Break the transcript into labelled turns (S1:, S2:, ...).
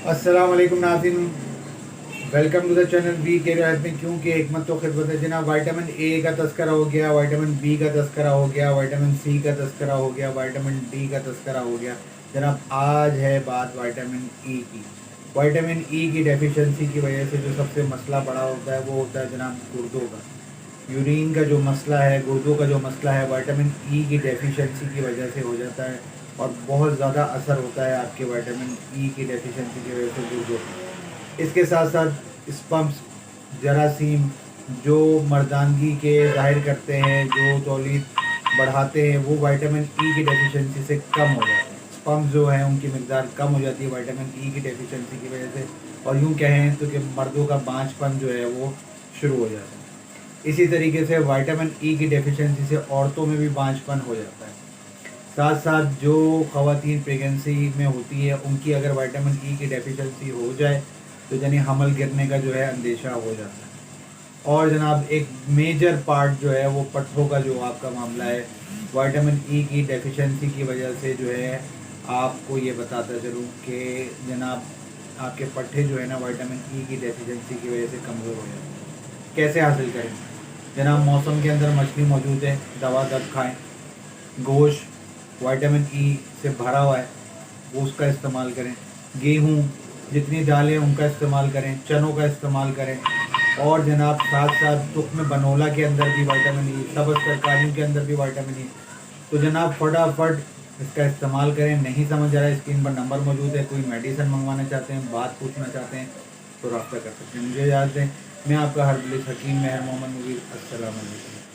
S1: अस्सलाम वालेकुम नाज़रीन, वेलकम टू द चैनल बी के रियायत में क्यों की हिकमत तो खिदमत है जनाब। विटामिन ए का तस्करा हो गया, विटामिन बी का तस्करा हो गया, विटामिन सी का तस्करा हो गया, विटामिन डी का तस्करा हो गया जनाब। आज है बात विटामिन ई की। विटामिन ई की डेफिशिएंसी की वजह से जो सबसे मसला बड़ा होता है वो होता है जनाब गुर्दों का, यूरिन का जो मसला है, गुर्दों का जो मसला है, विटामिन ई की डेफिशिएंसी की वजह से हो जाता है और बहुत ज़्यादा असर होता है आपके विटामिन ई की डेफिशिएंसी की वजह से गुर्दों पर। इसके साथ साथ स्पम्स, जरासीम जो मर्दानगी के ज़ाहिर करते हैं, जो तौलीद बढ़ाते हैं, वो विटामिन ई की डेफिशिएंसी से कम हो जाते हैं। स्पम्स जो हैं उनकी मकदार कम हो जाती है विटामिन ई की डेफिशिएंसी की वजह से, और यूँ कहें तो कि मर्दों का बांझपन जो है वो शुरू हो जाता है। इसी तरीके से विटामिन ई की डेफिशिएंसी से औरतों में भी बांझपन हो जाता है। साथ साथ जो ख़वातीन प्रेगनेंसी में होती है उनकी अगर विटामिन ई की डेफिशिएंसी हो जाए तो यानी हमल गिरने का जो है अंदेशा हो जाता है। और जनाब एक मेजर पार्ट जो है वो पट्ठों का जो आपका मामला है, विटामिन ई की डेफिशिएंसी की वजह से जो है आपको ये बताता चलूँ कि जनाब आपके पट्ठे जो है ना विटामिन ई की डेफिशिएंसी की वजह से कमज़ोर हो जाते हैं। कैसे हासिल करें जनाब? मौसम के अंदर मछली मौजूद है, दवा दब खाएँ। गोश्त विटामिन ई से भरा हुआ है वो उसका इस्तेमाल करें। गेहूँ, जितनी दालें उनका इस्तेमाल करें, चनों का इस्तेमाल करें। और जनाब साथ साथ तुख्म बनोला के अंदर भी विटामिन ई, सब्ज़ तरकारियों के अंदर भी विटामिन ई। तो जनाब फटाफट इसका इस्तेमाल करें। नहीं समझ आ रहा है, स्क्रीन पर नंबर मौजूद है, कोई मेडिसिन मंगवाना चाहते हैं, बात पूछना चाहते हैं तो रब्ता कर सकते हैं। मुझे याद है, मैं आपका हरबिलिस हकीम मेहर मोहम्मद मुबीर। अस्सलाम वालेकुम।